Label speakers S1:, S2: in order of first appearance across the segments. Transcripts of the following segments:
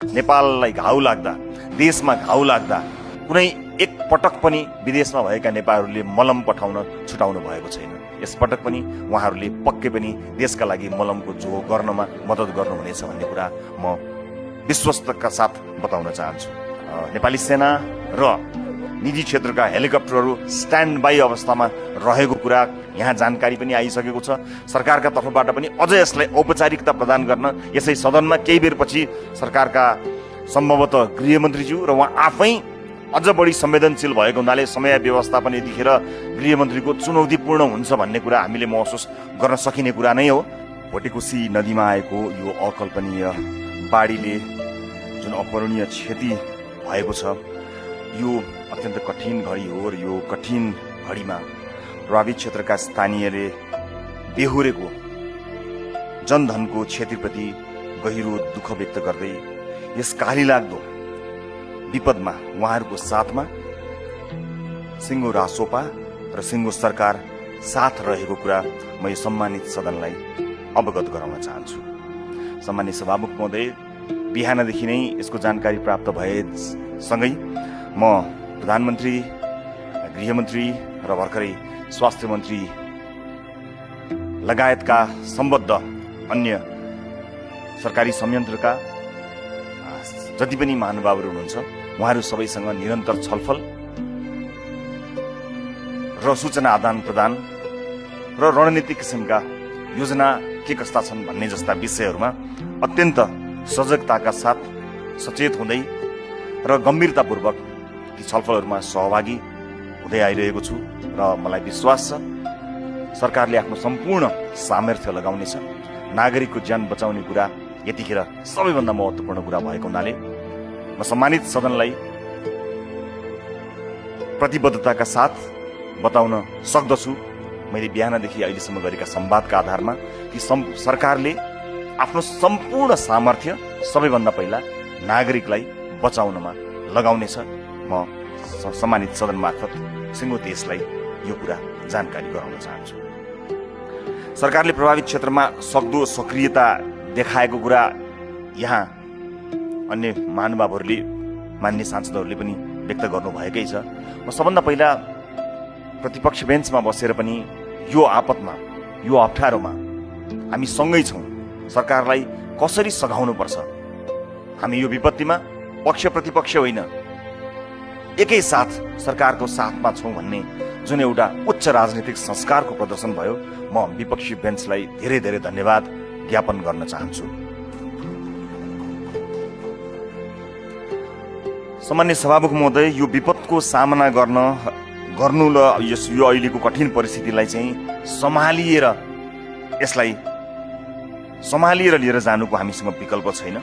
S1: नेपाललाई घाउ लाग्दा, देशमा घाउ लाग्दा कुनै एक पटक पनि विदेशमा भएका नेपालीहरूले मलम पठाउन छुटाउनु भएको छैन। यसपटक पनि उहाँहरूले पक्कै पनि देशका लागि मलमको जो गर्नमा मद्दत गर्नुहुनेछ भन्ने कुरा म विश्वस्तका साथ बताउन चाहन्छु। नेपाली सेना र निजी क्षेत्रका हेलिकप्टरहरू स्ट्यान्ड बाई अवस्थामा रहेको कुरा यहाँ जानकारी पनि आइसकेको छ। सरकारका तर्फबाट पनि अझ यसलाई औपचारिकता प्रदान गर्न यसै सदनमा केही बेरपछि सरकारका सम्भवतः गृहमन्त्रीज्यू र उहाँ आफै अझ बढी संवेदनशील भएको हुनाले समय व्यवस्थापन यतिखेर गृहमन्त्रीको चुनौतीपूर्ण हुन्छ भन्ने कुरा हामीले महसुस गर्न सकिने कुरा नै हो। भोटेकोशी नदीमा आएको यो अकल्पनीय बाढीले जुन अपूरणीय क्षति भएको छ, यो अत्यन्त कठिन घडी हो र यो कठिन घडीमा प्रभावित क्षेत्रका स्थानीयले बेहोरेको जनधनको क्षतिप्रति गहिरो दुःख व्यक्त गर्दै यस कालीलाग्दो विपदमा उहाँहरूको साथमा सिङ्गो रासोपा र सिङ्गो सरकार साथ रहेको कुरा म यो सम्मानित सदनलाई अवगत गराउन चाहन्छु। सम्मानित सभामुख महोदय, बिहानदेखि नै यसको जानकारी प्राप्त भएसँगै म प्रधानमन्त्री, गृहमन्त्री र भर्खरै स्वास्थ्य मन्त्री लगायतका सम्बद्ध अन्य सरकारी संयन्त्रका जति पनि महानुभावहरू हुनुहुन्छ उहाँहरू सबैसँग निरन्तर छलफल र सूचना आदान प्रदान र रणनीतिक किसिमका योजना के कस्ता छन् भन्ने जस्ता विषयहरूमा अत्यन्त सजगताका साथ सचेत हुँदै र गम्भीरतापूर्वक ती छलफलहरूमा सहभागी हुँदै आइरहेको छु र मलाई विश्वास छ सरकारले आफ्नो सम्पूर्ण सामर्थ्य लगाउनेछ। नागरिकको ज्यान बचाउने कुरा यतिखेर सबैभन्दा महत्त्वपूर्ण कुरा भएको हुनाले म सम्मानित सदनलाई प्रतिबद्धताका साथ बताउन सक्दछु। मैले बिहानदेखि अहिलेसम्म गरेका संवादका आधारमा कि सरकारले आफ्नो सम्पूर्ण सामर्थ्य सबैभन्दा पहिला नागरिकलाई बचाउनमा लगाउनेछ। म सम्मानित सदन मार्फत सिङ्गो देशलाई यो कुरा जानकारी गराउन चाहन्छु। सरकारले प्रभावित क्षेत्रमा सक्दो सक्रियता देखाएको कुरा यहाँ अन्य महानुभावहरूले, मान्य सांसदहरूले पनि व्यक्त गर्नुभएकै छ। म सबभन्दा पहिला प्रतिपक्ष बेन्चमा बसेर पनि यो आपतमा, यो अप्ठ्यारोमा हामी सँगै छौँ, सरकारलाई कसरी सघाउनुपर्छ, हामी यो विपत्तिमा पक्ष प्रतिपक्ष होइन एकैसाथ सरकारको साथमा छौँ भन्ने जुन एउटा उच्च राजनीतिक संस्कारको प्रदर्शन भयो, म विपक्षी बेन्चलाई धेरै धेरै धन्यवाद ज्ञापन गर्न चाहन्छु। सामान्य सभामुख महोदय, यो विपदको सामना गर्नु र यो अहिलेको कठिन परिस्थितिलाई चाहिँ सम्हालिएर लिएर जानुको हामीसँग विकल्प छैन।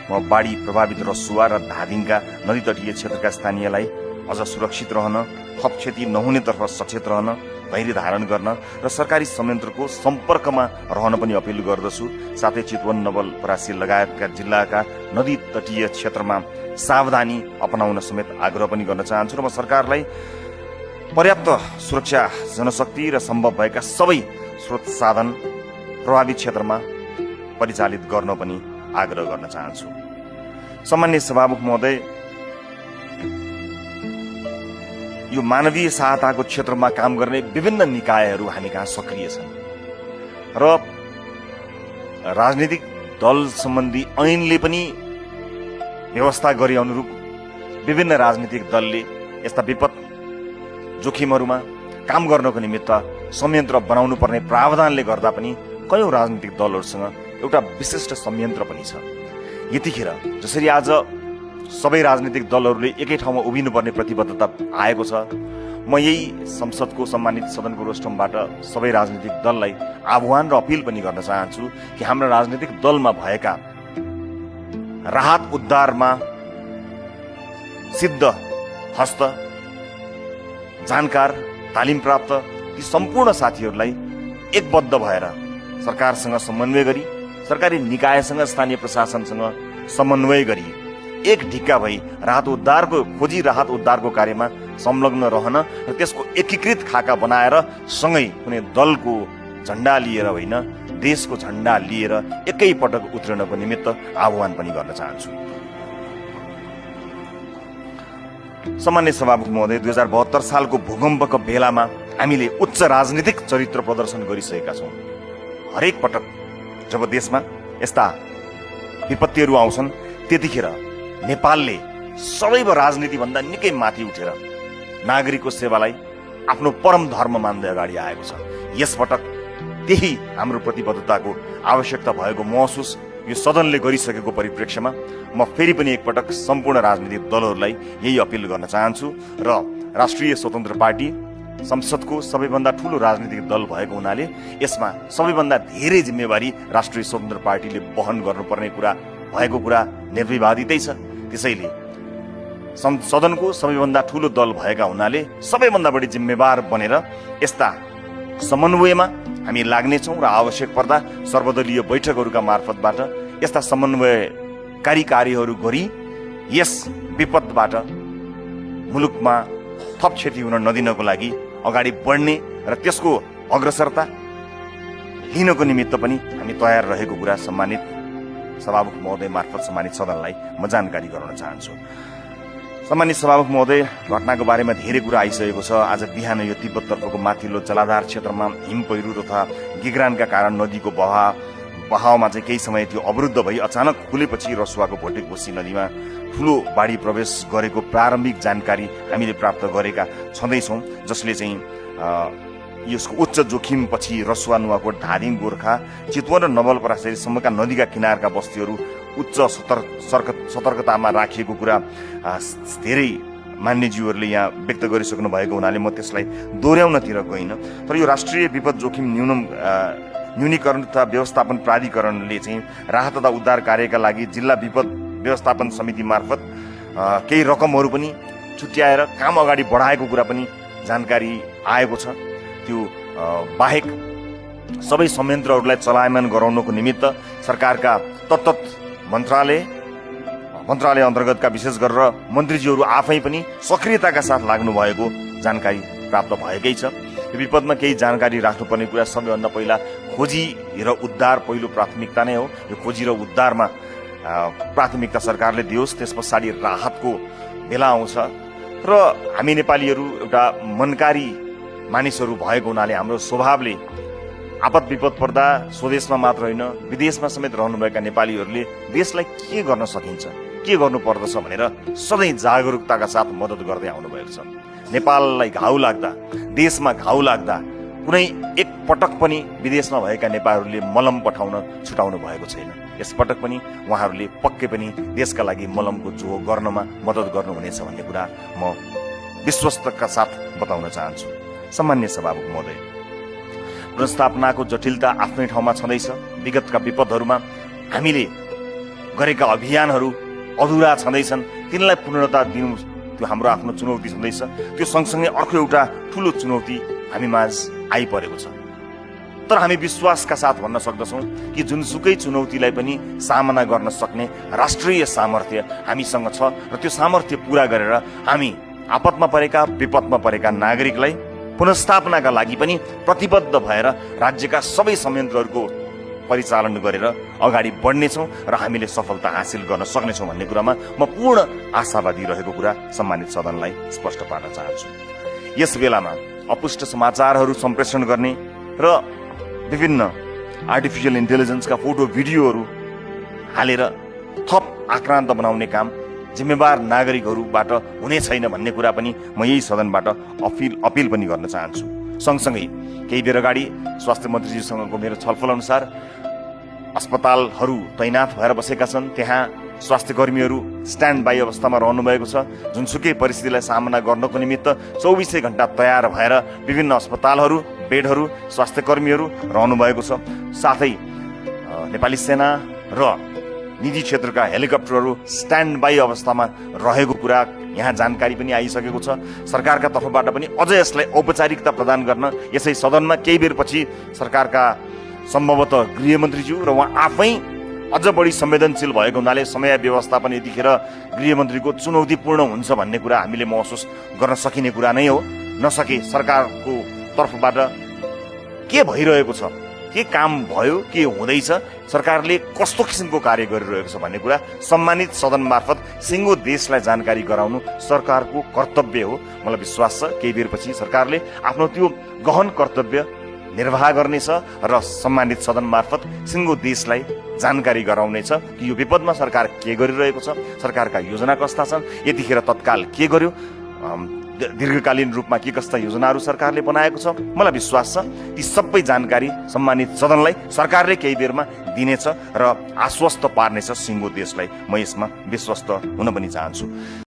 S1: म बाढी प्रभावित रसुवा र धादिङका नदी तटीय क्षेत्रका स्थानीयलाई अझ सुरक्षित रहन, थप क्षति नहुनेतर्फ सचेत रहन, धैर्य धारण गर्न र सरकारी संयन्त्रको सम्पर्कमा रहन पनि अपिल गर्दछु। साथै चितवन, नवलपरासी लगायतका जिल्लाका नदी तटीय क्षेत्रमा सावधानी अपनाउन समेत आग्रह पनि गर्न चाहन्छु र म सरकारलाई पर्याप्त सुरक्षा जनशक्ति र सम्भव भएका सबै स्रोत साधन प्रभावित क्षेत्रमा परिचालित गर्न पनि आग्रह गर्न चाहन्छु। सम्मान्य सभामुख महोदय, यो मानवीय सहायताको क्षेत्रमा काम गर्ने विभिन्न निकायहरू हामी कहाँ सक्रिय छन् र राजनीतिक दल सम्बन्धी ऐनले पनि व्यवस्था गरे अनुरूप विभिन्न राजनीतिक दलले यस्ता विपद जोखिमहरूमा काम गर्नको निमित्त संयन्त्र बनाउनु पर्ने प्रावधानले गर्दा पनि कयौं राजनीतिक दलहरूसँग एउटा विशिष्ट संयन्त्र पनि छ। यतिखेर जसरी आज सबै राजनीतिक दलहरूले एकै ठाउँमा उभिनुपर्ने प्रतिबद्धता आएको छ, म यही संसदको सम्मानित सदनको रोस्टमबाट सबै राजनीतिक दललाई आह्वान र अपिल पनि गर्न चाहन्छु कि हाम्रा राजनीतिक दलमा भएका राहत उद्धारमा सिद्ध हस्त, जानकार, तालिम प्राप्त ती सम्पूर्ण साथीहरूलाई एकबद्ध भएर सरकारसँग समन्वय गरी, सरकारी निकायसँग, स्थानीय प्रशासनसँग समन्वय गरी एक ढिक्का भई राहत उद्धारको कार्यमा संलग्न रहन र त्यसको एकीकृत खाका बनाएर सँगै कुनै दलको झण्डा लिएर होइन, देशको झण्डा लिएर एकै पटक उत्रिनको निमित्त आह्वान पनि गर्न चाहन्छु। सामान्य सभामुख महोदय, 2072 सालको भूकम्पको बेलामा हामीले उच्च राजनीतिक चरित्र प्रदर्शन गरिसकेका छौँ। हरेक पटक जब देशमा यस्ता विपत्तिहरू आउँछन् त्यतिखेर नेपालले सदैव राजनीतिभन्दा निकै माथि उठेर नागरिकको सेवालाई आफ्नो परम धर्म मान्दै अगाडि आएको छ। यसपटक त्यही हाम्रो प्रतिबद्धताको आवश्यकता भएको महसुस यो सदनले गरिसकेको परिप्रेक्ष्यमा म फेरि पनि एकपटक सम्पूर्ण राजनीतिक दलहरूलाई यही अपिल गर्न चाहन्छु र राष्ट्रिय स्वतन्त्र पार्टी संसदको सबैभन्दा ठूलो राजनीतिक दल भएको हुनाले यसमा सबैभन्दा धेरै जिम्मेवारी राष्ट्रिय स्वतन्त्र पार्टीले वहन गर्नुपर्ने कुरा भएको कुरा निर्विवादितै छ। त्यसैले सदनको सबैभन्दा ठूलो दल भएका हुनाले सबैभन्दा बढी जिम्मेवार बनेर यस्ता समन्वयमा हामी लाग्नेछौँ र आवश्यक पर्दा सर्वदलीय बैठकहरूका मार्फतबाट यस्ता समन्वयकारी कार्यहरू गरी यस विपदबाट मुलुकमा थप क्षति हुन नदिनको लागि अगाडि बढ्ने र त्यसको अग्रसरता लिनको निमित्त पनि हामी तयार रहेको कुरा सम्मानित सभामुख महोदय मार्फत सम्मानित सदनलाई म जानकारी गराउन चाहन्छु। सम्मानित सभामुख महोदय, घटनाको बारेमा धेरै कुरा आइसकेको छ। आज बिहान यो तिब्बततर्फको माथिल्लो जलाधार क्षेत्रमा हिम पहिरो तथा गिगरानका कारण नदीको बहावमा चाहिँ केही समय त्यो अवरुद्ध भई अचानक खुलेपछि रसुवाको भोटेकोसी नदीमा ठूलो बाढी प्रवेश गरेको प्रारम्भिक जानकारी हामीले प्राप्त गरेका छँदैछौँ, जसले चाहिँ यसको उच्च जोखिमपछि रसुवा, नुवाकोट, धादिङ, गोर्खा, चितवन र नवलपरासीसम्मका नदीका किनारका बस्तीहरू उच्च सतर्कतामा राखिएको कुरा धेरै मान्यज्यूहरूले यहाँ व्यक्त गरिसक्नु भएको हुनाले म त्यसलाई दोहोऱ्याउनतिर गइनँ। तर यो राष्ट्रिय विपद जोखिम न्यूनीकरण तथा व्यवस्थापन प्राधिकरणले चाहिँ राहत तथा उद्धार कार्यका लागि जिल्ला विपद व्यवस्थापन समिति मार्फत केही रकमहरू पनि छुट्याएर काम अगाडि बढाएको कुरा पनि जानकारी आएको छ। त्यो बाहेक सबै संयन्त्रहरूलाई चलायमान गराउनको निमित्त सरकारका तत्त मन्त्रालय अन्तर्गतका विशेष गरेर मन्त्रीज्यूहरू आफै पनि सक्रियताका साथ लाग्नु भएको जानकारी प्राप्त भएकै छ। यो विपदमा केही जानकारी राख्नुपर्ने कुरा सबैभन्दा पहिला खोजी र उद्धार पहिलो प्राथमिकता नै हो। यो खोजी र उद्धारमा प्राथमिकता सरकारले दियोस्, त्यस पछाडि राहतको बेला आउँछ। र हामी नेपालीहरू एउटा मनकारी मानिसहरू भएको हुनाले हाम्रो स्वभावले आपद विपद पर्दा स्वदेशमा मात्र होइन विदेशमा समेत रहनुभएका नेपालीहरूले देशलाई के गर्न सकिन्छ, के गर्नु पर्दछ भनेर सधैँ जागरुकताका साथ मद्दत गर्दै आउनुभएको छ। नेपाललाई घाउ लाग्दा, देशमा घाउ लाग्दा कुनै एक पटक पनि विदेशमा भएका नेपालीहरूले मलम छुटाउनु भएको छैन। यसपटक पनि उहाँहरूले पक्कै पनि देशका लागि मलमको जोहो गर्नमा मद्दत गर्नुहुनेछ भन्ने कुरा म विश्वस्तका साथ बताउन चाहन्छु। सम्मान्य सभामुख महोदय, पुनर्स्थापनाको जटिलता आफ्नै ठाउँमा छँदैछ। विगतका विपदहरूमा हामीले गरेका अभियानहरू अधुरा छँदैछन्, तिनलाई पूर्णता दिनु त्यो हाम्रो आफ्नो चुनौती छँदैछ। त्यो सँगसँगै अर्को एउटा ठूलो चुनौती हामी माझ आइपरेको छ। तर हामी विश्वासका साथ भन्न सक्दछौँ कि जुनसुकै चुनौतीलाई पनि सामना गर्न सक्ने राष्ट्रिय सामर्थ्य हामीसँग छ र त्यो सामर्थ्य पूरा गरेर हामी आपदमा परेका, विपदमा परेका नागरिकलाई पुनर्स्थापनाका लागि पनि प्रतिबद्ध भएर राज्यका सबै संयन्त्रहरूको परिचालन गरेर अगाडि बढ्नेछौँ र हामीले सफलता हासिल गर्न सक्नेछौँ भन्ने कुरामा म पूर्ण आशावादी रहेको कुरा सम्मानित सदनलाई स्पष्ट पार्न चाहन्छु। यस बेलामा अपुष्ट समाचारहरू सम्प्रेषण गर्ने र विभिन्न आर्टिफिसियल इन्टेलिजेन्सका फोटो भिडियोहरू हालेर थप आक्रान्त बनाउने काम जिम्मेवार नागरिकहरूबाट हुने छैन भन्ने कुरा पनि म यही सदनबाट अपिल पनि गर्न चाहन्छु। सँगसँगै केही बेर अगाडि स्वास्थ्य मन्त्रीजीसँगको मेरो छलफल अनुसार अस्पतालहरू तैनात भएर बसेका छन्, त्यहाँ स्वास्थ्य कर्मीहरू स्ट्यान्ड बाई अवस्थामा रहनुभएको छ। जुनसुकै परिस्थितिलाई सामना गर्नको निमित्त 24 घण्टा तयार भएर विभिन्न अस्पतालहरू, बेडहरू, स्वास्थ्य कर्मीहरू रहनुभएको छ। साथै नेपाली सेना र निजी क्षेत्रका हेलिकप्टरहरू स्ट्यान्ड बाई अवस्थामा रहेको कुरा यहाँ जानकारी पनि आइसकेको छ। सरकारका तर्फबाट पनि अझ यसलाई औपचारिकता प्रदान गर्न यसै सदनमा केही बेरपछि सरकारका सम्भवतः गृहमन्त्रीज्यू र उहाँ आफै अझ बढी संवेदनशील भएको हुनाले समय व्यवस्थापन यतिखेर गृहमन्त्रीको चुनौतीपूर्ण हुन्छ भन्ने कुरा हामीले महसुस गर्न सकिने कुरा नै हो। नसके सरकारको तर्फबाट के भइरहेको छ के काम भयो, के हुँदैछ, सरकारले कस्तो किसिमको कार्य गरिरहेको छ भन्ने कुरा सम्मानित सदन मार्फत सिङ्गो देशलाई जानकारी गराउनु सरकारको कर्तव्य हो। मलाई विश्वास छ केही बेरपछि सरकारले आफ्नो त्यो गहन कर्तव्य निर्वाह गर्नेछ र सम्मानित सदन मार्फत सिङ्गो देशलाई जानकारी गराउनेछ कि यो विपदमा सरकार के गरिरहेको छ, सरकारका योजना कस्ता छन्, यतिखेर तत्काल के गर्यो, दीर्घकालीन रूपमा के कस्ता योजनाहरू सरकारले बनाएको छ। मलाई विश्वास छ ती सबै जानकारी सम्मानित सदनलाई सरकारले केही बेरमा दिनेछ र आश्वस्त पार्नेछ सिङ्गो देशलाई। म यसमा विश्वस्त हुन पनि चाहन्छु।